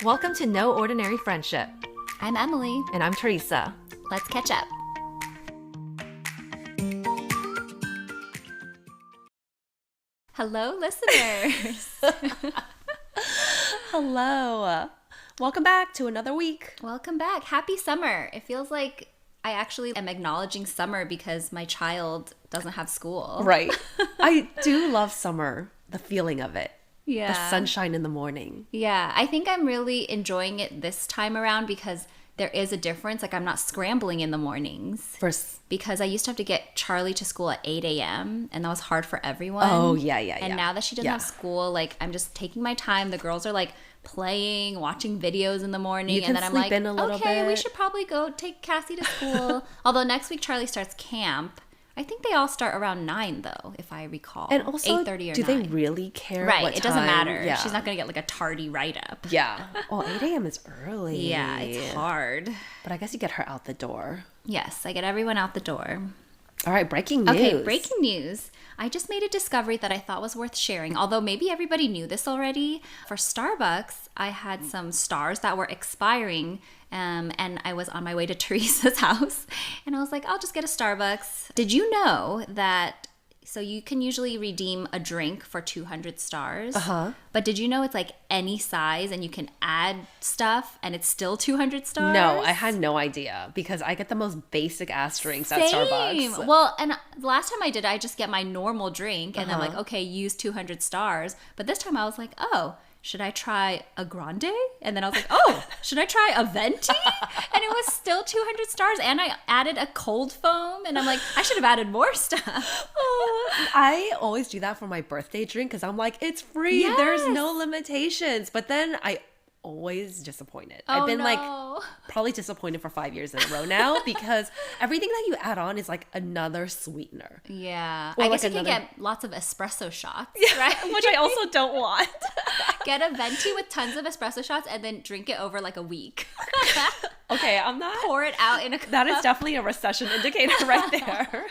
Welcome to No Ordinary Friendship. I'm Emily. And I'm Teresa. Let's catch up. Hello, listeners. Hello. Welcome back to another week. Welcome back. Happy summer. It feels like I actually am acknowledging summer because my child doesn't have school. Right. I do love summer, the feeling of it. Yeah. The sunshine in the morning. Yeah. I think I'm really enjoying it this time around because there is a difference. Like I'm not scrambling in the mornings. Because I used to have to get Charlie to school at 8 a.m. and that was hard for everyone. Oh, yeah. And now that she doesn't have school, like I'm just taking my time. The girls are like playing, watching videos in the morning. You can and then I'm sleep like, in a little okay, bit. we should probably go take Cassie to school. Although next week Charlie starts camp. I think they all start around 9 though, if I recall. And also, 8:30 or do 9. they really care Right, what it doesn't time? matter. Yeah. She's not going to get like a tardy write-up. Yeah. Well, 8 a.m. is early. Yeah, it's hard. But I guess you get her out the door. Yes, I get everyone out the door. All right, breaking news. Okay, breaking news. I just made a discovery that I thought was worth sharing, although maybe everybody knew this already. For Starbucks, I had some stars that were expiring, and I was on my way to Teresa's house, and I was like, I'll just get a Starbucks. Did you know that, so you can usually redeem a drink for 200 stars, but did you know it's like any size and you can add stuff and it's still 200 stars? No, I had no idea because I get the most basic ass drinks at Starbucks. Well, and the last time I did, I just get my normal drink and I'm like, okay, use 200 stars. But this time I was like, oh, should I try a grande? And then I was like, oh, should I try a venti? And it was still 200 stars. And I added a cold foam. And I'm like, I should have added more stuff. I always do that for my birthday drink because I'm like, it's free. Yes. There's no limitations. But then I always disappointed. I've been like probably disappointed for 5 years in a row now because everything that you add on is like another sweetener. Yeah. Or I like guess you can get lots of espresso shots, right? Which I also don't want. Get a venti with tons of espresso shots and then drink it over like a week. Okay, I'm not. Pour it out in a cup. That is definitely a recession indicator right there.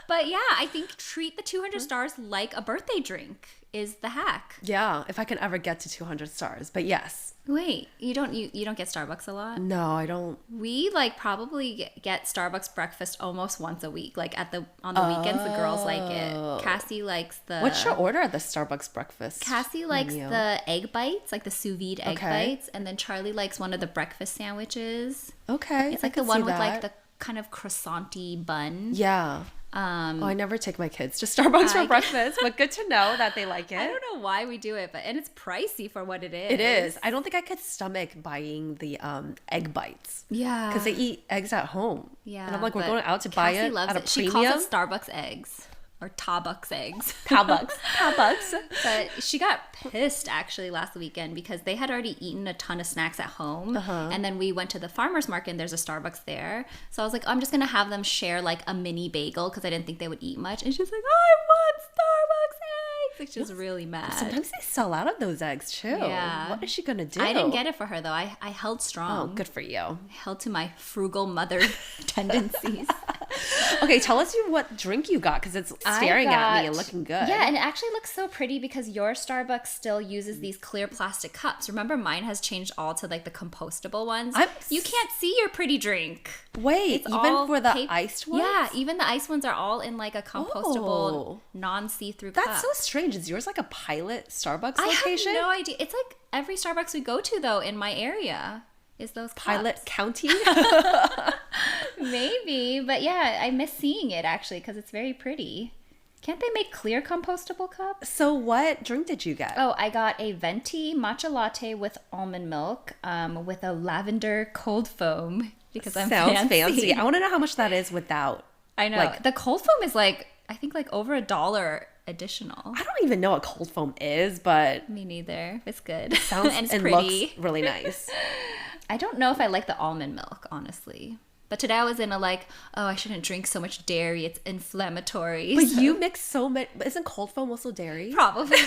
But yeah, I think treat the 200 stars like a birthday drink is the hack. Yeah, if I can ever get to 200 stars. But yes. Wait, you don't get Starbucks a lot? No, I don't. We like probably get Starbucks breakfast almost once a week. Like on the weekends, the girls like it. Cassie likes the. What's your order at the Starbucks breakfast? Cassie likes menu? the egg bites, like the sous vide egg bites, and then Charlie likes one of the breakfast sandwiches. Okay, it's like the one with like the kind of croissant-y bun. Yeah. I never take my kids to Starbucks for breakfast, but good to know that they like it. I don't know why we do it, and it's pricey for what it is. It is. I don't think I could stomach buying the egg bites. Yeah. Because they eat eggs at home. Yeah. And I'm like, we're going out to buy Cassie it loves at a it. premium. She calls it Starbucks eggs. Or Starbucks eggs. Starbucks. But she got pissed actually last weekend because they had already eaten a ton of snacks at home. And then we went to the farmer's market and there's a Starbucks there. So I was like, I'm just going to have them share like a mini bagel because I didn't think they would eat much. And she's like, I want Starbucks eggs. Like she's really mad. Sometimes they sell out of those eggs too. Yeah. What is she going to do? I didn't get it for her though. I held strong. Oh, good for you. I held to my frugal mother tendencies. Okay, tell us what drink you got because it's staring at me and looking good. Yeah, and it actually looks so pretty because your Starbucks still uses these clear plastic cups. Remember, mine has changed all to like the compostable ones. You can't see your pretty drink. Wait, It's even all for the iced ones? Yeah, even the iced ones are all in like a compostable, non-see-through cup. That's so strange. Is yours like a pilot Starbucks I location? have no idea. It's like every Starbucks we go to though in my area is those cups. Pilot County? Maybe, but yeah, I miss seeing it actually because it's very pretty. Can't they make clear compostable cups? So what drink did you get? Oh, I got a venti matcha latte with almond milk with a lavender cold foam because I'm Sounds fancy. I want to know how much that is without. I know. Like, the cold foam is like, I think like over $1 additional. I don't even know what cold foam is, but Me neither. It's good. sounds and it's and pretty. looks really nice. I don't know if I like the almond milk, honestly. But today I was in a like, oh, I shouldn't drink so much dairy. It's inflammatory. But you mix so much. Isn't cold foam also dairy? Probably.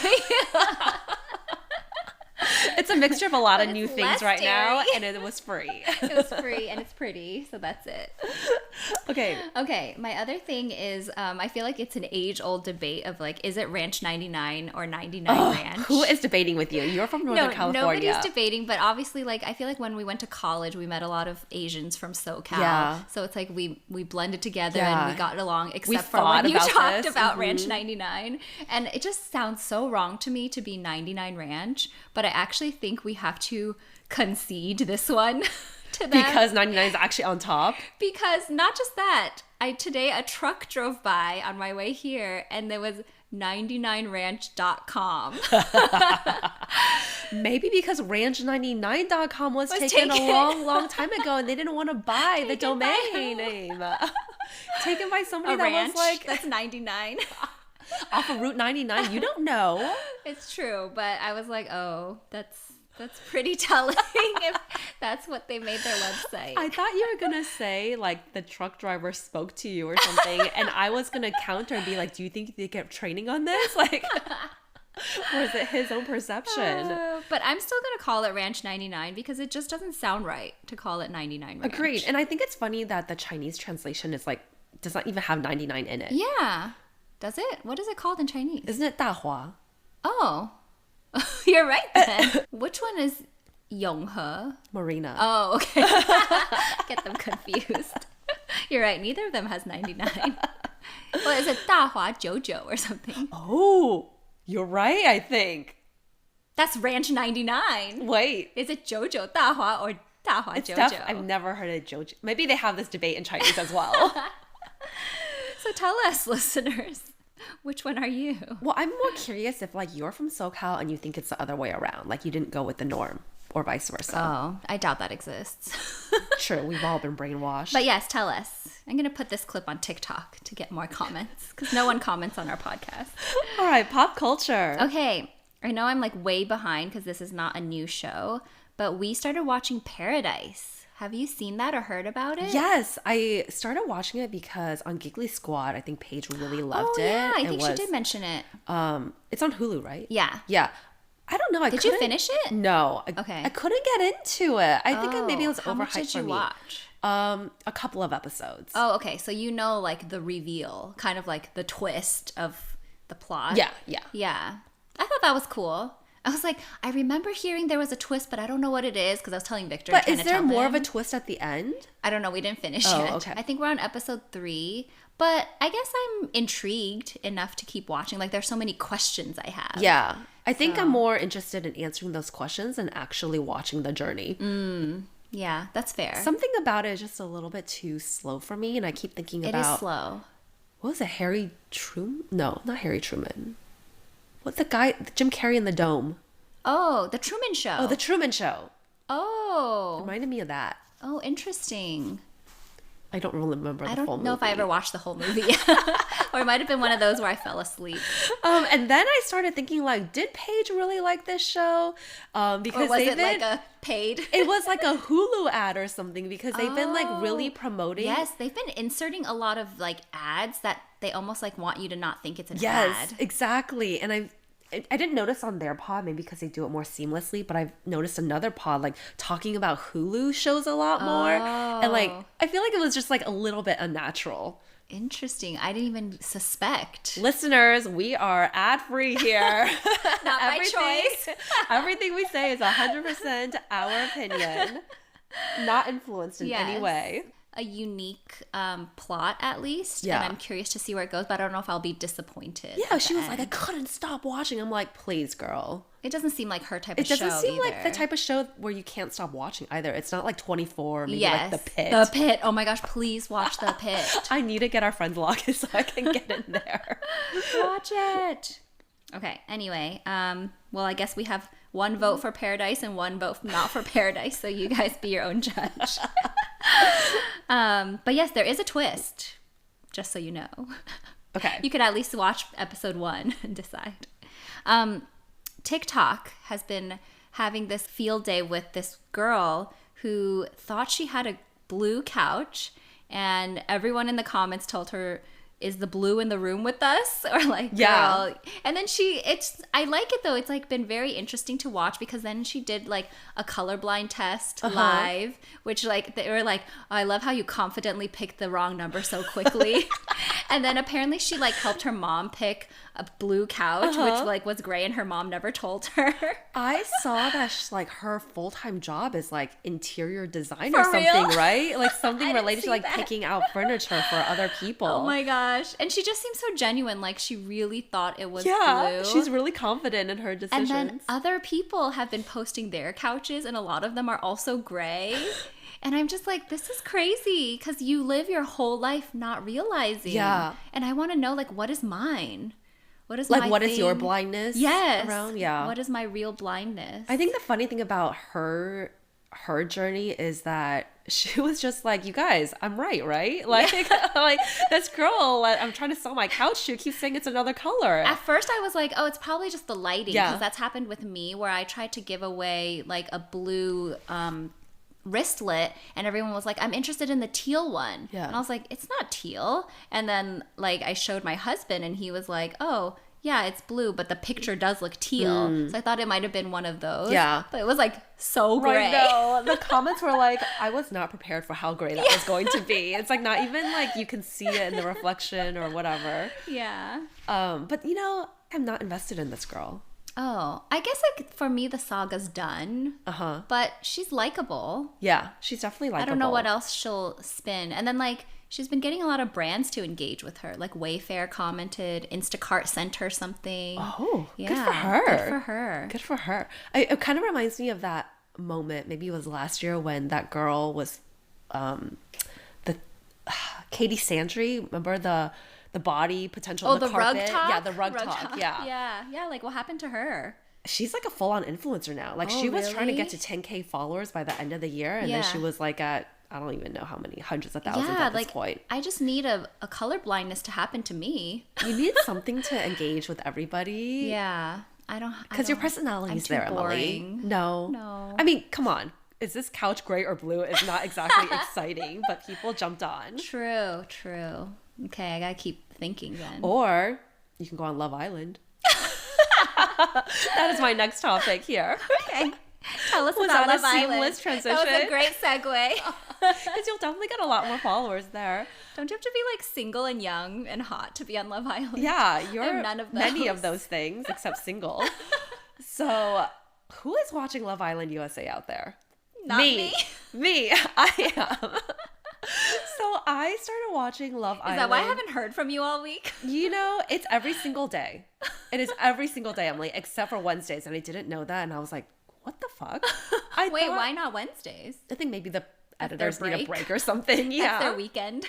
It's a mixture of a lot of new it's things less right now, dairy. and it was free. It was free and it's pretty, so that's it. Okay, my other thing is I feel like it's an age-old debate of like, is it Ranch 99 or 99 Ranch? Who is debating with you? You're from Northern California. Nobody's debating, but obviously, like, I feel like when we went to college, we met a lot of Asians from SoCal. Yeah. So it's like we blended together and we got along, except for fought when you about talked this. about Ranch 99. And it just sounds so wrong to me to be 99 Ranch, but I actually think we have to concede this one to them. Because 99 is actually on top. Because not just that, today a truck drove by on my way here and there was 99ranch.com. Maybe because ranch99.com was taken a long time ago and they didn't want to buy the domain name. Taken by somebody a that ranch was like that's 99. off of Route 99. You don't know. It's true, but I was like, oh, that's pretty telling if that's what they made their website. I thought you were going to say, like, the truck driver spoke to you or something, and I was going to counter and be like, do you think they get training on this? Like, or is it his own perception? But I'm still going to call it Ranch 99 because it just doesn't sound right to call it 99 Ranch. Agreed. And I think it's funny that the Chinese translation is like, does not even have 99 in it. Yeah. Does it? What is it called in Chinese? Isn't it 大华? Oh. You're right then. Which one is Yonghe? Marina. Oh, okay. Get them confused. You're right. Neither of them has 99. Well, is it 大华九九 or something? Oh, you're right, I think. That's Ranch 99. Wait. Is it Jojo 大华 or 大华九九? I've never heard of Jojo. Maybe they have this debate in Chinese as well. So tell us, listeners. Which one are you? Well, I'm more curious if, like, you're from SoCal and you think it's the other way around. Like, you didn't go with the norm or vice versa. Oh, I doubt that exists. True, we've all been brainwashed. But yes, tell us. I'm going to put this clip on TikTok to get more comments because no one comments on our podcast. All right, pop culture. Okay, I know I'm, like, way behind because this is not a new show, but we started watching Paradise. Have you seen that or heard about it? Yes, I started watching it because on Giggly Squad, I think Paige really loved it. Yeah, I think she did mention it. It's on Hulu, right? Yeah. Yeah. I don't know. Did you finish it? No. Okay. I couldn't get into it. I think maybe it was how overhyped much did you watch? A couple of episodes. Oh, okay. So you know, like, the reveal, kind of like the twist of the plot. Yeah. Yeah. I thought that was cool. I was like, I remember hearing there was a twist, but I don't know what it is because I was telling Victor. But is there more of a twist at the end? I don't know. We didn't finish yet. Okay. I think we're on episode 3, but I guess I'm intrigued enough to keep watching. Like, there's so many questions I have. Yeah. I think I'm more interested in answering those questions than actually watching the journey. Yeah, that's fair. Something about it is just a little bit too slow for me, and I keep thinking about... It is slow. What was it, Harry Truman? No, not Harry Truman. What's the guy, Jim Carrey in the Dome? Oh, The Truman Show. Oh, The Truman Show. Oh. Reminded me of that. Oh, interesting. I don't really remember the full movie. I don't know if I ever watched the whole movie. Or it might have been one of those where I fell asleep. And then I started thinking, like, did Paige really like this show? Because or was it like a paid? It was like a Hulu ad or something because they've been, like, really promoting. Yes, they've been inserting a lot of, like, ads that they almost, like, want you to not think it's an ad. Yes, exactly. And I didn't notice on their pod, maybe because they do it more seamlessly, but I've noticed another pod, like, talking about Hulu shows a lot more. And, like, I feel like it was just, like, a little bit unnatural. Interesting. I didn't even suspect. Listeners, we are ad-free here. Not by choice. Everything we say is 100% our opinion. Not influenced in any way. A unique plot, at least. Yeah. And I'm curious to see where it goes, but I don't know if I'll be disappointed. Yeah, she was like, I couldn't stop watching. I'm like, please, girl. It doesn't seem like her type of show either. It doesn't seem like the type of show where you can't stop watching either. It's not like 24, maybe like The Pit. The Pit. Oh my gosh, please watch The Pit. I need to get our friends logged so I can get in there. Watch it. Okay, anyway. Well, I guess we have one vote for Paradise and one vote not for Paradise, so you guys be your own judge. But yes, there is a twist, just so you know. Okay. You could at least watch episode 1 and decide. TikTok has been having this field day with this girl who thought she had a blue couch, and everyone in the comments told her is the blue in the room with us? Or like, Yeah. girl. And then I like it though. It's like been very interesting to watch because then she did like a colorblind test live, which like they were like, oh, I love how you confidently picked the wrong number so quickly. And then apparently she like helped her mom pick a blue couch, which like was gray, and her mom never told her. I saw that like her full-time job is like interior design For or something, real? right? Like something I didn't related to see like that. picking out furniture for other people. Oh my gosh. And she just seems so genuine. Like she really thought it was Yeah, blue. she's really confident in her And decisions. then other people have been posting their couches, and a lot of them are also gray. And I'm just like, this is crazy because you live your whole life not realizing. Yeah. And I want to know, like, what is mine? What is like, my what is your thing? blindness Yes. around? Yeah. What is my real blindness? I think the funny thing about her journey is that she was just like, you guys, I'm right? Like, like this girl, like, I'm trying to sell my couch. She keeps saying it's another color. At first I was like, oh, it's probably just the lighting. Yeah. Because that's happened with me where I tried to give away like a blue wristlet, and everyone was like, I'm interested in the teal one. Yeah. And I was like, it's not teal. And then like I showed my husband, and he was like, oh yeah, it's blue, but the picture does look teal. So I thought it might have been one of those. Yeah. But it was like so gray. Right, no. The comments were like, I was not prepared for how gray that was going to be. It's like not even like you can see it in the reflection or whatever. Yeah. But you know, I'm not invested in this girl. Oh, I guess like for me the saga's done. But she's likable. Yeah, she's definitely likable. I don't know what else she'll spin. And then like she's been getting a lot of brands to engage with her. Like Wayfair commented, Instacart sent her something. Oh, yeah, good for her. Good for her. Good for her. It kind of reminds me of that moment, maybe it was last year, when that girl was the Katie Sandry, remember the body potential on the rug carpet? talk? Yeah, the rug talk. Yeah. Yeah, like what happened to her? She's like a full-on influencer now. Like she was trying to get to 10K followers by the end of the year, and then she was like at, I don't even know how many, hundreds of thousands at this point. I just need a color blindness to happen to me. You need something to engage with everybody. Yeah. Because your personality is there, Emily. boring. No. I mean, come on. Is this couch gray or blue? It's not exactly exciting, but people jumped on. True. Okay, I gotta keep thinking then. Or you can go on Love Island. That is my next topic here. Okay. Tell us Was about that Love a Island. seamless transition? That was a great segue. Because you'll definitely get a lot more followers there. Don't you have to be like single and young and hot to be on Love Island? Yeah, you're I'm none of many of those. those things except single. So, who is watching Love Island USA out there? Not me. Me. I am. So I started watching Love Island. Is that why I haven't heard from you all week? You know, it's every single day. It is every single day, Emily, except for Wednesdays. And I didn't know that. And I was like, what the fuck? Wait, why not Wednesdays? I think maybe the That's editors their need a break. break or something. Yeah. That's their weekend.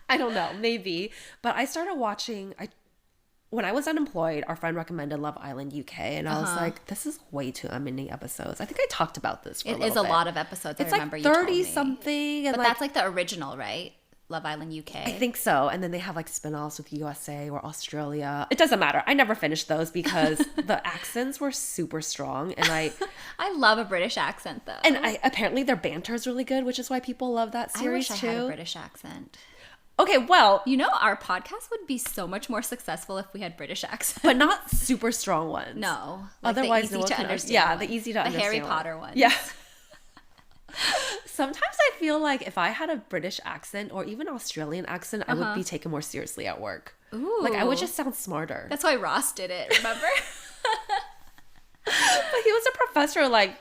I don't know. Maybe. But I started watching... When I was unemployed, our friend recommended Love Island UK, and I was like, this is way too many episodes. I think I talked about this for a It little is a bit. lot of episodes. It's I remember like you told 30 me. something. And But like, that's like the original, right? Love Island UK. I think so. And then they have like spin-offs with USA or Australia. It doesn't matter. I never finished those because the accents were super strong. And I love a British accent though. apparently their banter is really good, which is why people love that series I wish too. I had a British accent. Okay, well, You know, our podcast would be so much more successful if we had British accents. but not super strong ones. No. Like Otherwise, the no easy one to can understand Yeah, ones. the easy to the understand. Harry one. Potter ones. Yeah. Sometimes I feel like if I had a British accent or even Australian accent, I would be taken more seriously at work. Ooh. Like I would just sound smarter. That's why Ross did it, remember? But he was a professor. Like,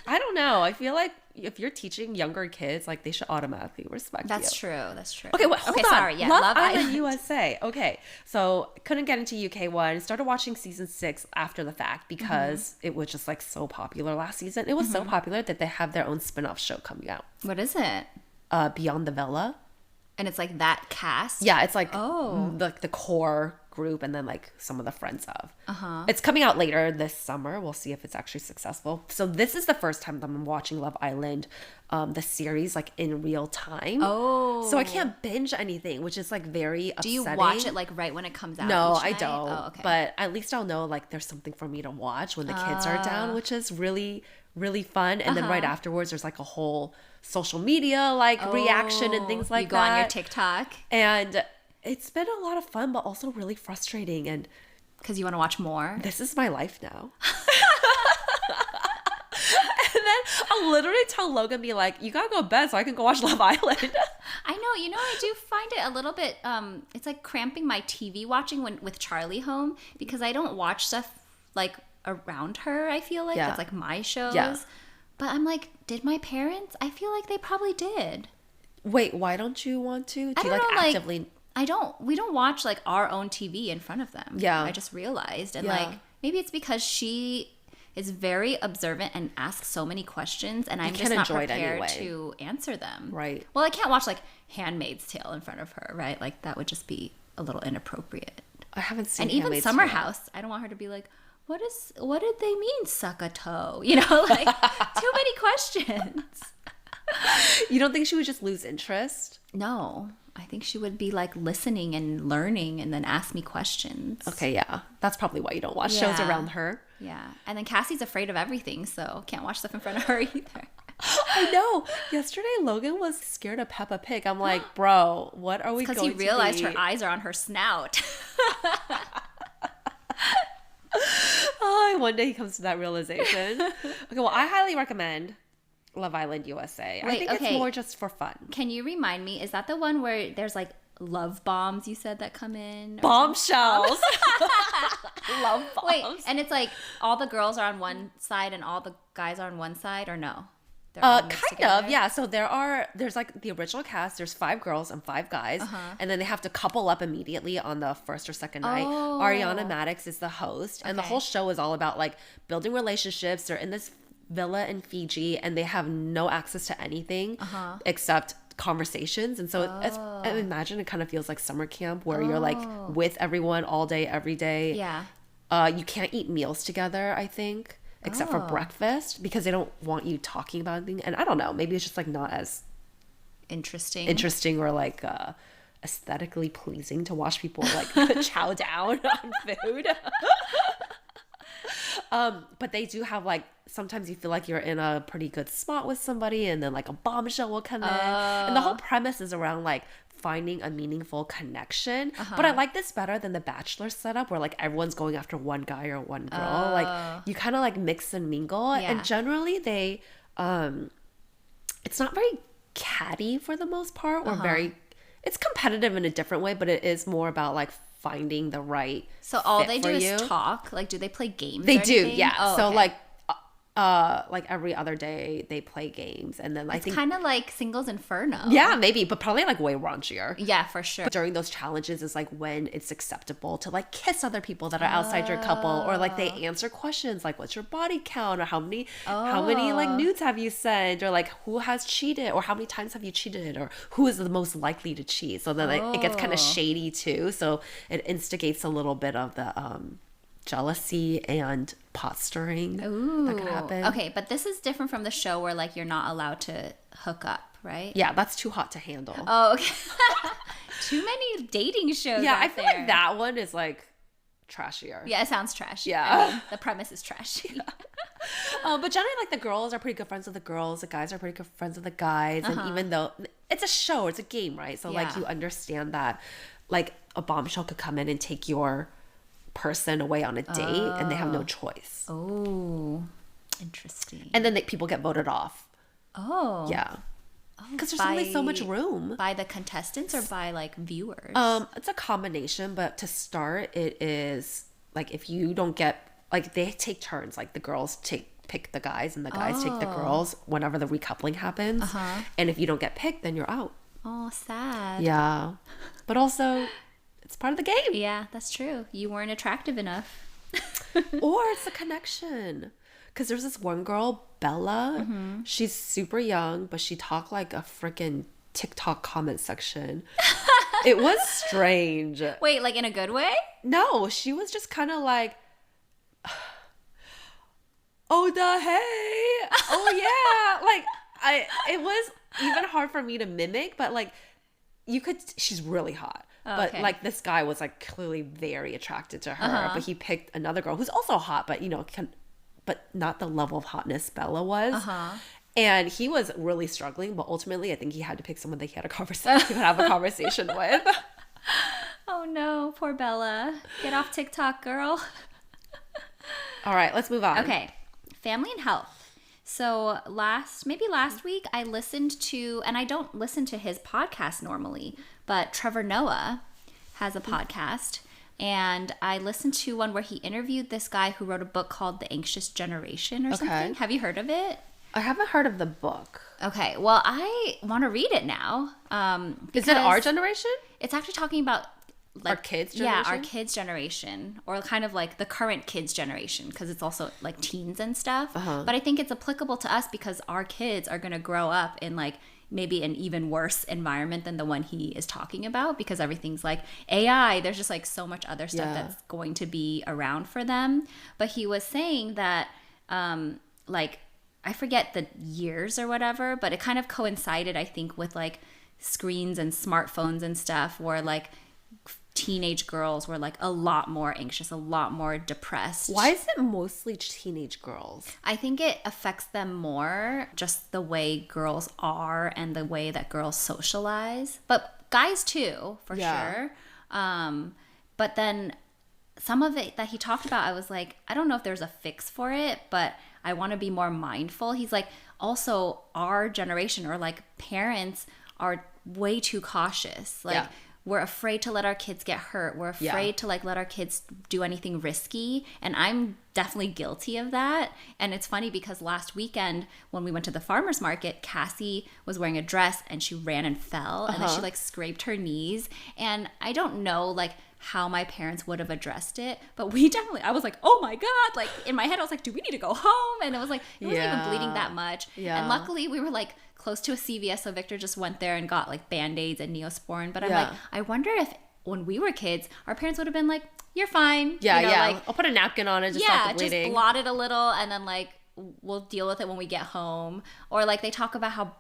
I don't know. I feel like if you're teaching younger kids, like they should automatically respect That's you. true. That's true. Okay, wait, hold on. Sorry. Yeah, Love Island USA. Okay, so couldn't get into UK one. Started watching season 6 after the fact because it was just like so popular last season. It was so popular that they have their own spin-off show coming out. What is it? Beyond the Villa. And it's like that cast? Yeah, it's like Oh. like the core group and then like some of the friends of. It's coming out later this summer. We'll see if it's actually successful. So this is the first time that I'm watching Love Island, the series, like in real time. Oh. So I can't binge anything, which is like very upsetting. Do you watch it like right when it comes out? No, each I night? don't. Oh, okay. But at least I'll know like there's something for me to watch when the kids are down, which is really, really fun. And then right afterwards, there's like a whole social media like reaction and things like you go that. on your TikTok. And It's been a lot of fun, but also really frustrating. And Because you want to watch more? this is my life now. And then I'll literally tell Logan, be like, you gotta go to bed so I can go watch Love Island. I know. You know, I do find it a little bit, it's like cramping my TV watching with Charlie home, because I don't watch stuff like around her, I feel like. Yeah. That's like my shows. Yeah. But I'm like, did my parents? I feel like they probably did. Wait, why don't you want to? Do you like know, like, actively? we don't watch like our own TV in front of them. Yeah. I just realized. And Yeah. like, maybe it's because she is very observant and asks so many questions, and I'm just not prepared to answer them. Right. Well, I can't watch like Handmaid's Tale in front of her, right? Like that would just be a little inappropriate. I haven't seen. And even Handmaid's Summer Tale. House, I don't want her to be like, what did they mean, suck a toe? You know, like too many questions. You don't think she would just lose interest? No, I think she would be like listening and learning and then ask me questions. Okay, yeah. That's probably why you don't watch shows Yeah. around her. Yeah. And then Cassie's afraid of everything, so can't watch stuff in front of her either. I know. Yesterday, Logan was scared of Peppa Pig. I'm like, bro, what are we going to Because he realized be? her eyes are on her snout. Oh, one day he comes to that realization. Okay, well, I highly recommend Love Island USA. I Wait, think okay. it's more just for fun. Can you remind me, is that the one where there's like love bombs you said that come in? Bombshells. Love bombs. Wait, and it's like all the girls are on one side and all the guys are on one side, or no? They're all mixed Kind together? of, yeah. So there's like the original cast. There's 5 girls and 5 guys, and then they have to couple up immediately on the first or second night. Oh. Ariana Madix is the host, and the Okay. whole show is all about like building relationships. They're in this villa in Fiji, and they have no access to anything except conversations. And so I imagine it kind of feels like summer camp where you're like with everyone all day, every day. Yeah. You can't eat meals together, I think, except for breakfast, because they don't want you talking about anything. And I don't know, maybe it's just like not as interesting or like aesthetically pleasing to watch people like chow down on food. But they do have like, sometimes you feel like you're in a pretty good spot with somebody, and then like a bombshell will come in, and the whole premise is around like finding a meaningful connection. But I like this better than the Bachelor setup where like everyone's going after one guy or one girl. Like you kind of like mix and mingle, and generally they it's not very catty for the most part, or very, it's competitive in a different way, but it is more about like finding the right So all fit they do for is you. talk? Like, do they play games? They or do, anything? yeah. Oh, so okay. like every other day they play games, and then I think kind of like Singles Inferno. yeah, maybe, but probably like way raunchier. Yeah, for sure. During those challenges is like when it's acceptable to like kiss other people that are outside your couple, or like they answer questions like what's your body count, or how many like nudes have you sent, or like who has cheated, or how many times have you cheated, or who is the most likely to cheat. So then it gets kind of shady too, so it instigates a little bit of the jealousy and pot stirring that can happen. Okay, but this is different from the show where like you're not allowed to hook up, right? Yeah, that's too hot to handle. Oh, okay. Too many dating shows. Yeah, out I feel there. like that one is like trashier. Yeah, it sounds trashy. Yeah. I mean, the premise is trashy. But generally, like the girls are pretty good friends with the girls, the guys are pretty good friends with the guys, and even though it's a show, it's a game, right? So like Yeah. you understand that, like a bombshell could come in and take your person away on a date, and they have no choice. Oh, interesting. And then people get voted off. Oh, Yeah, because there's only so much room. By the contestants or by like viewers? It's a combination, but to start, it is like if you don't get, like they take turns, like the girls pick the guys and the guys take the girls whenever the recoupling happens. And if you don't get picked, then you're out. Oh, sad. Yeah, but also it's part of the game. Yeah, that's true. You weren't attractive enough. Or it's a connection. Because there's this one girl, Bella. She's super young, but she talked like a freaking TikTok comment section. It was strange. Wait, like in a good way? No, she was just kind of like, oh the hey, oh yeah. Like it was even hard for me to mimic, but like she's really hot. But okay. like this guy was like clearly very attracted to her, but he picked another girl who's also hot, but but not the level of hotness Bella was. And he was really struggling, but ultimately I think he had to pick someone that he had a conversation, he could have a conversation with. no, poor Bella. Get off TikTok, girl. All right, let's move on. Okay, family and health. So last week, I listened to, and I don't listen to his podcast normally, but Trevor Noah has a podcast. And I listened to one where he interviewed this guy who wrote a book called The Anxious Generation or something. Have you heard of it? I haven't heard of the book. Okay, well, I want to read it now. Is it our generation? It's actually talking about like, our kids' generation? Yeah, our kids' generation, or kind of like the current kids' generation, because it's also like teens and stuff. But I think it's applicable to us because our kids are going to grow up in like maybe an even worse environment than the one he is talking about, because everything's like AI. There's just like so much other stuff that's going to be around for them. But he was saying that like, I forget the years or whatever, but it kind of coincided, I think, with like screens and smartphones and stuff, where like teenage girls were like a lot more anxious, a lot more depressed. Why is it mostly teenage girls? I think it affects them more, just the way girls are and the way that girls socialize, but guys too, for sure. But then some of it that he talked about, I was like, I don't know if there's a fix for it, but I want to be more mindful. He's like, also our generation, or like parents, are way too cautious. Like, we're afraid to let our kids get hurt. We're afraid to like let our kids do anything risky. And I'm definitely guilty of that. And it's funny because last weekend when we went to the farmer's market, Cassie was wearing a dress and she ran and fell. And then she like scraped her knees. And I don't know like how my parents would have addressed it, but I was like, oh my God. Like in my head, I was like, do we need to go home? And it was like, it wasn't even bleeding that much. And luckily we were like close to a CVS, so Victor just went there and got like Band-Aids and Neosporin. But I'm like, I wonder if when we were kids, our parents would have been like, you're fine. Like, I'll put a napkin on it, just stop the bleeding. Just blot it a little, and then like we'll deal with it when we get home. Or like they talk about how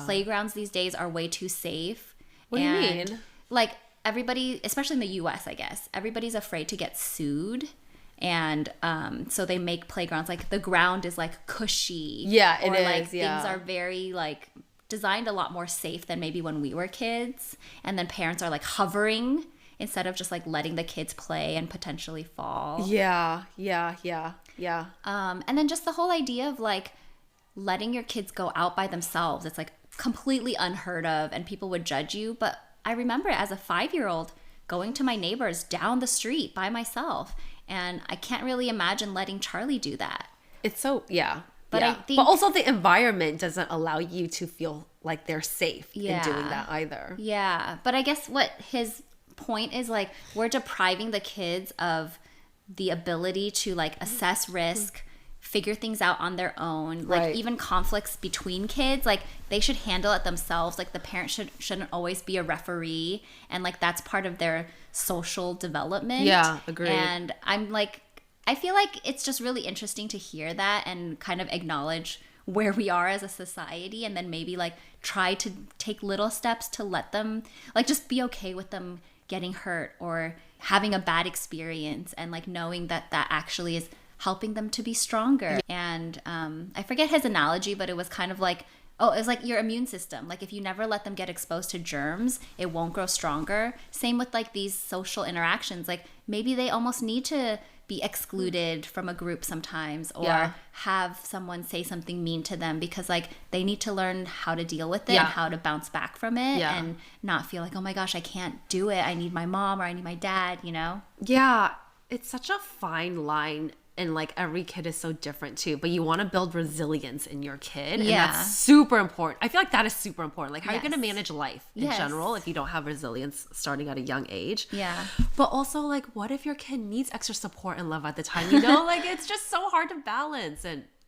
playgrounds these days are way too safe. What do you mean? Like everybody, especially in the US, I guess, everybody's afraid to get sued. And so they make playgrounds like the ground is like cushy. It is. Like things are very like designed a lot more safe than maybe when we were kids. And then parents are like hovering instead of just like letting the kids play and potentially fall. And then just the whole idea of like letting your kids go out by themselves. It's like completely unheard of, and people would judge you. But I remember as a 5-year-old going to my neighbors down the street by myself. And I can't really imagine letting Charlie do that. It's so, But I think... But also the environment doesn't allow you to feel like they're safe in doing that either. Yeah. But I guess what his point is, like, we're depriving the kids of the ability to, like, assess risk, figure things out on their own. Like, even conflicts between kids, like, they should handle it themselves. Like, the parent shouldn't always be a referee. And, like, that's part of their social development. Yeah, agreed. And I'm like, I feel like it's just really interesting to hear that and kind of acknowledge where we are as a society, and then maybe like try to take little steps to let them like just be okay with them getting hurt or having a bad experience, and like knowing that that actually is helping them to be stronger. And I forget his analogy, but it was kind of like, oh, it's like your immune system. Like if you never let them get exposed to germs, it won't grow stronger. Same with like these social interactions. Like maybe they almost need to be excluded from a group sometimes, or have someone say something mean to them, because like they need to learn how to deal with it and how to bounce back from it and not feel like, oh my gosh, I can't do it. I need my mom or I need my dad, you know? Yeah, it's such a fine line. And like every kid is so different too, but you want to build resilience in your kid, and that's super important. I feel like that is super important. Like how are you going to manage life in general if you don't have resilience starting at a young age? But also like, what if your kid needs extra support and love at the time? You know, like it's just so hard to balance.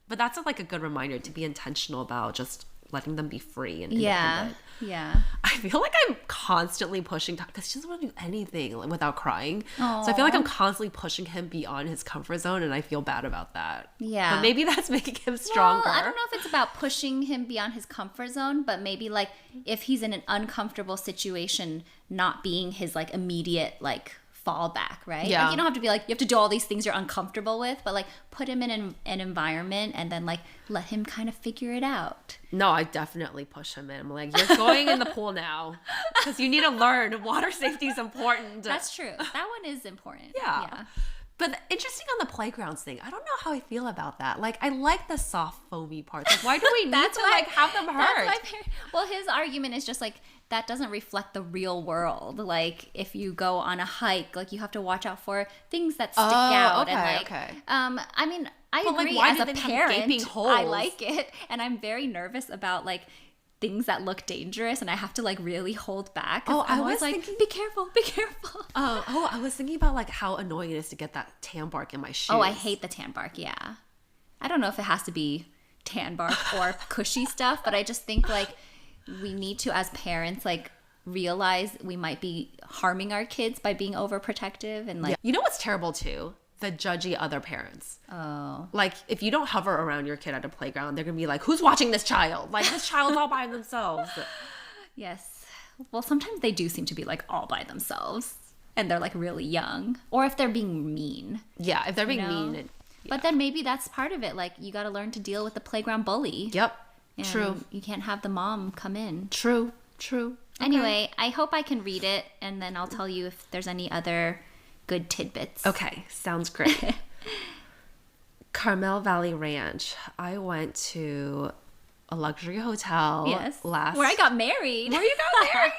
But that's like a good reminder to be intentional about just letting them be free and independent. I feel like I'm constantly pushing because he doesn't want to do anything without crying. Aww. So I feel like I'm constantly pushing him beyond his comfort zone, and I feel bad about that. But maybe that's making him stronger. Well, I don't know if it's about pushing him beyond his comfort zone, but maybe like if he's in an uncomfortable situation, not being his like immediate like fallback, right? Yeah. Like, you don't have to be like, you have to do all these things you're uncomfortable with, but like put him in an environment and then like let him kind of figure it out. No, I definitely push him in. I'm like, you're going in the pool now because you need to learn water safety is important. That's true. That one is important. Yeah. But interesting on the playgrounds thing. I don't know how I feel about that. Like, I like the soft foamy parts. Like, why do we need to like have them hurt? Well, his argument is just like, that doesn't reflect the real world. Like, if you go on a hike, like you have to watch out for things that stick out. Okay, and like, okay. I mean, I But, like, agree. why As do a they have parent, gaping holes? I like it, and I'm very nervous about like things that look dangerous, and I have to like really hold back. Oh, I'm I always was like, thinking- be careful, be careful. I was thinking about like how annoying it is to get that tan bark in my shoes. Oh, I hate the tan bark. Yeah, I don't know if it has to be tan bark or cushy stuff, but I just think like we need to, as parents, like realize we might be harming our kids by being overprotective and like. Yeah. You know what's terrible too? The judgy other parents. Oh. Like, if you don't hover around your kid at a playground, they're gonna be like, who's watching this child? Like, this child's all by themselves. Yes. Well, sometimes they do seem to be like all by themselves and they're like really young. Or if they're being mean. Yeah, if they're being You know? mean. But then maybe that's part of it. Like, you got to learn to deal with the playground bully. Yep. And True. You can't have the mom come in. True. Okay. Anyway, I hope I can read it and then I'll tell you if there's any other good tidbits. Okay, sounds great. Carmel Valley Ranch. I went to a luxury hotel where I got married. Where you got married?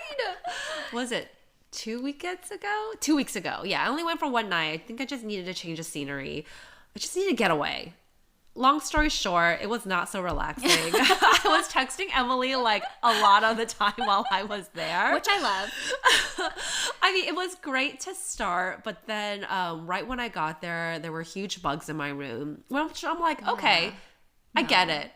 Was it 2 weekends ago? 2 weeks ago. Yeah, I only went for one night. I think I just needed to change the scenery. I just needed to get away. Long story short, it was not so relaxing. I was texting Emily like a lot of the time while I was there. Which I love. I mean, it was great to start, but then right when I got there, there were huge bugs in my room. Which I'm like, okay, I get it.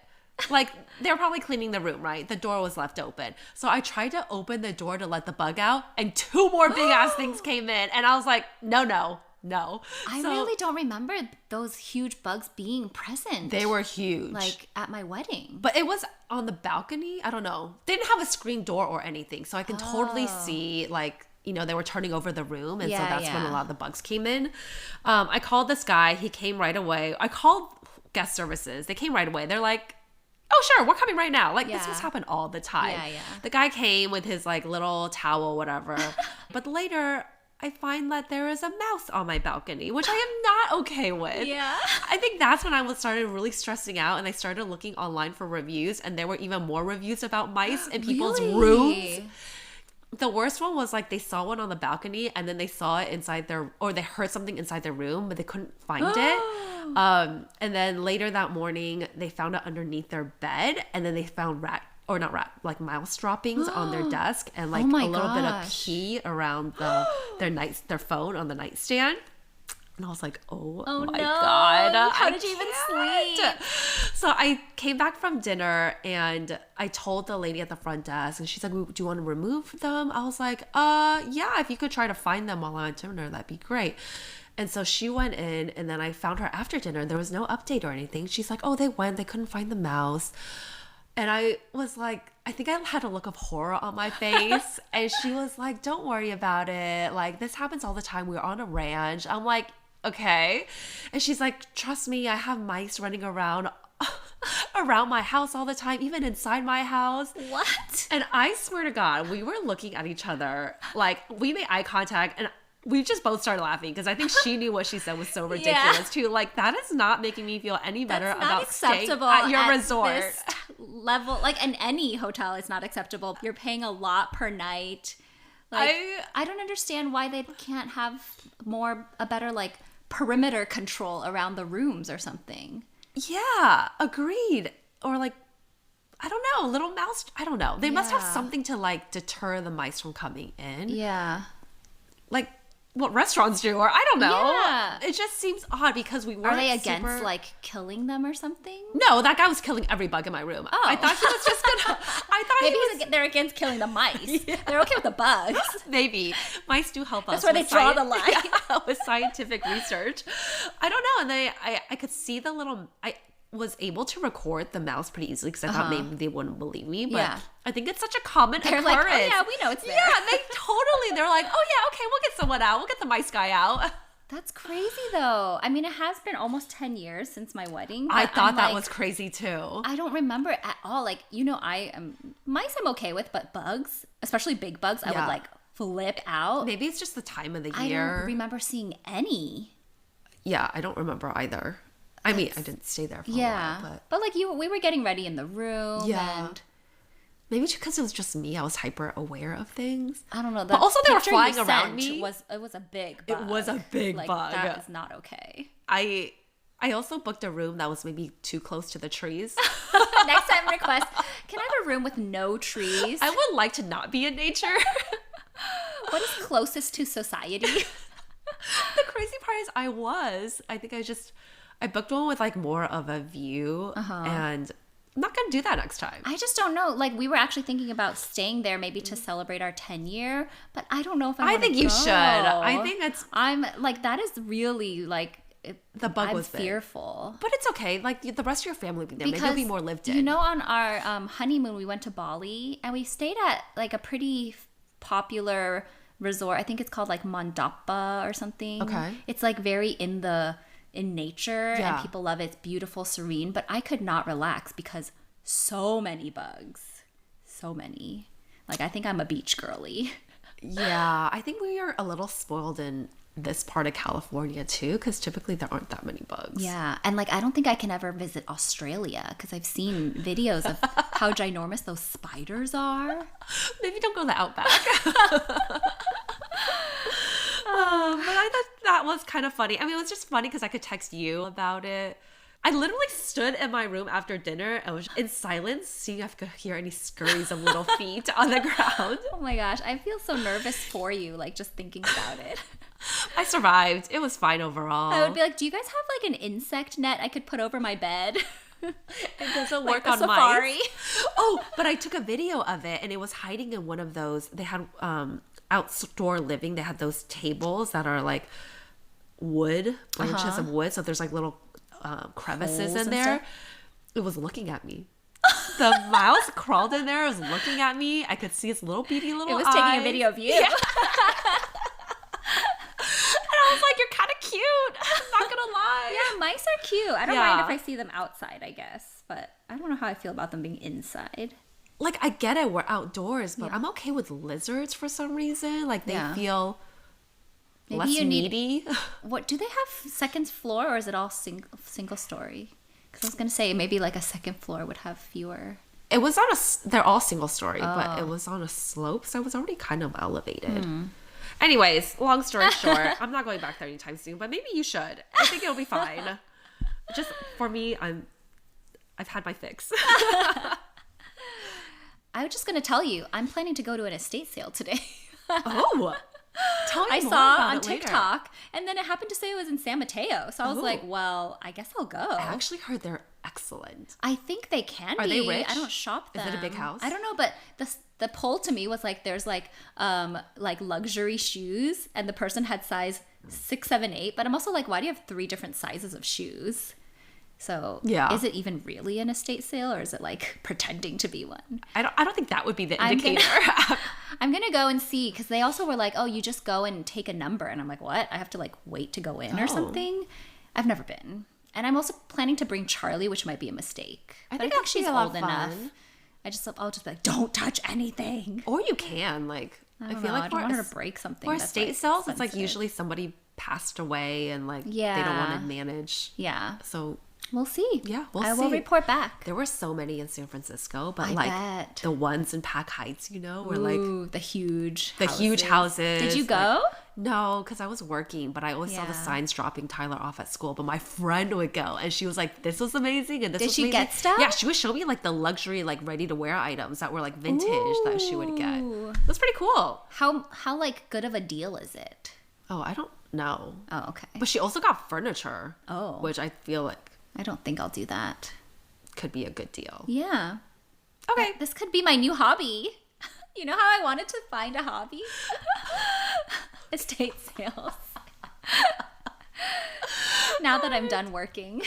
Like, they were probably cleaning the room, right? The door was left open. So I tried to open the door to let the bug out, and 2 more big-ass things came in. And I was like, no. I really don't remember those huge bugs being present. They were huge. Like, at my wedding. But it was on the balcony. I don't know. They didn't have a screen door or anything. So I can totally see, like, you know, they were turning over the room. And so that's when a lot of the bugs came in. I called this guy. He came right away. I called guest services. They came right away. They're like, oh, sure, we're coming right now. Like, this must happen all the time. Yeah. The guy came with his, like, little towel, whatever. But later, I find that there is a mouse on my balcony, which I am not okay with. Yeah. I think that's when I started really stressing out, and I started looking online for reviews, and there were even more reviews about mice in people's rooms. The worst one was like they saw one on the balcony, and then they saw it inside or they heard something inside their room, but they couldn't find it. And then later that morning, they found it underneath their bed, and then they found mouse droppings on their desk, and like a little bit of pee around their phone on the nightstand. And I was like, oh my God. How did you even sleep? So I came back from dinner and I told the lady at the front desk, and she's like, do you want to remove them? I was like, yeah, if you could try to find them while I'm at dinner, that'd be great. And so she went in, and then I found her after dinner. There was no update or anything. She's like, oh, they couldn't find the mouse. And I was like, I think I had a look of horror on my face. And she was like, don't worry about it. Like, this happens all the time. We're on a ranch. I'm like, okay. And she's like, trust me, I have mice running around my house all the time, even inside my house. What? And I swear to God, we were looking at each other. Like, we made eye contact, and we just both started laughing because I think she knew what she said was so ridiculous too. Like, that is not making me feel any better about staying at your resort. This level, like in any hotel, it's not acceptable. You're paying a lot per night. Like, I don't understand why they can't have a better like perimeter control around the rooms or something. Yeah, agreed. Or like, I don't know, little mouse. I don't know. They must have something to like deter the mice from coming in. Yeah. Like what restaurants do, or I don't know. Yeah. It just seems odd because we weren't. Are they against like killing them or something? No, that guy was killing every bug in my room. Oh. I thought he was just gonna. I thought maybe they're against killing the mice. Yeah. They're okay with the bugs. Maybe mice do help us. That's where they draw the line. Yeah, with scientific research. I don't know, and I could see the little. was able to record the mouse pretty easily because I thought maybe they wouldn't believe me. But Yeah. I think it's such a common They're occurrence. like, oh yeah, we know it's there. Yeah, they're like, oh yeah, okay, we'll get someone out. We'll get the mice guy out. That's crazy though. I mean, it has been almost 10 years since my wedding. I but thought I'm that like, was crazy too. I don't remember it at all. Like, mice I'm okay with, but bugs, especially big bugs, I would like flip out. Maybe it's just the time of the I year. don't remember seeing any. Yeah, I don't remember either. I mean, I didn't stay there for a while, but like we were getting ready in the room, and maybe because it was just me, I was hyper aware of things. I don't know. But also, they were picture flying you around sent me. It was a big bug. It was a big like, bug. That is not okay. I also booked a room that was maybe too close to the trees. Next time request, can I have a room with no trees? I would like to not be in nature. What is closest to society? The crazy part is I think I booked one with like more of a view, and I'm not gonna do that next time. I just don't know. Like, we were actually thinking about staying there maybe to celebrate our 10-year, but I don't know if I think you should. I think I'm like, that is really like, the bug I'm was big. fearful. But it's okay. Like, the rest of your family will be there. Maybe it'll be more lived in. You know, on our honeymoon, we went to Bali and we stayed at like a pretty popular resort. I think it's called like Mandapa or something. Okay. It's like very in nature and people love it. It's beautiful, serene, but I could not relax because so many bugs. So many. Like, I think I'm a beach girly. Yeah, I think we are a little spoiled in this part of California too, because typically there aren't that many bugs. Yeah, and like, I don't think I can ever visit Australia because I've seen videos of how ginormous those spiders are. Maybe don't go to the outback. But I thought that was kind of funny. I mean, it was just funny because I could text you about it. I literally stood in my room after dinner and was in silence, seeing if I could hear any scurries of little feet on the ground. Oh my gosh, I feel so nervous for you, like just thinking about it. I survived. It was fine overall. I would be like, do you guys have like an insect net I could put over my bed? It doesn't work like on safari. mice. Oh, but I took a video of it and it was hiding in one of those. They had outdoor living. They had those tables that are like wood, branches of wood. So there's like little crevices Holes in and there. stuff? It was looking at me. The mouse crawled in there. It was looking at me. I could see its little beady little eyes. It was taking a video of you. Yeah. And I was like, you're kind of cute. I'm not gonna lie. Yeah, mice are cute. I don't mind if I see them outside, I guess. But I don't know how I feel about them being inside. Like, I get it, we're outdoors, but I'm okay with lizards for some reason. Like, they feel Maybe less you need- needy. What, do they have second floor or is it all single story? Because I was going to say maybe like a second floor would have fewer. It was on they're all single story, but it was on a slope, so I was already kind of elevated. Anyways, long story short, I'm not going back there anytime soon, but maybe you should. I think it'll be fine. Just for me, I've had my fix. I was just going to tell you, I'm planning to go to an estate sale today. Oh, tell me I more saw about on it later. TikTok, and then it happened to say it was in San Mateo. So I was like, well, I guess I'll go. I actually heard they're excellent. I think they can be. Are they rich? I don't shop them. Is it a big house? I don't know, but the poll to me was like, there's like luxury shoes, and the person had size 6, 7, 8. But I'm also like, why do you have 3 different sizes of shoes? So is it even really an estate sale, or is it like pretending to be one? I don't think that would be the indicator. I'm gonna go and see, because they also were like, oh, you just go and take a number, and I'm like, what? I have to like wait to go in or something? I've never been, and I'm also planning to bring Charlie, which might be a mistake. I think she's old enough. I'll just be like, don't touch anything. Or you can like. I feel like I don't want her to break something. For that's, estate like, sales, it's like sensitive. usually somebody passed away and like they don't want to manage. Yeah. So we'll see. Yeah, I will report back. There were so many in San Francisco, but I like bet. the ones in Pac Heights, you know, were Ooh, like the huge houses. Did you like- go? No, because I was working, but I always saw the signs dropping Tyler off at school. But my friend would go, and she was like, "This was amazing," and this Did was she amazing. get stuff? Yeah, she would show me like the luxury, like ready to wear items that were like vintage that she would get. Ooh. It was pretty cool. How like good of a deal is it? Oh, I don't know. Oh, okay. But she also got furniture. Oh. Which I feel like I don't think I'll do that. could be a good deal. Yeah. Okay. This could be my new hobby. You know how I wanted to find a hobby? Estate sales. now that I'm done working.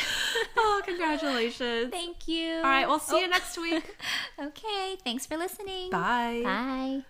Oh, congratulations. Thank you. All right, we'll see you next week. Okay, thanks for listening. Bye. Bye.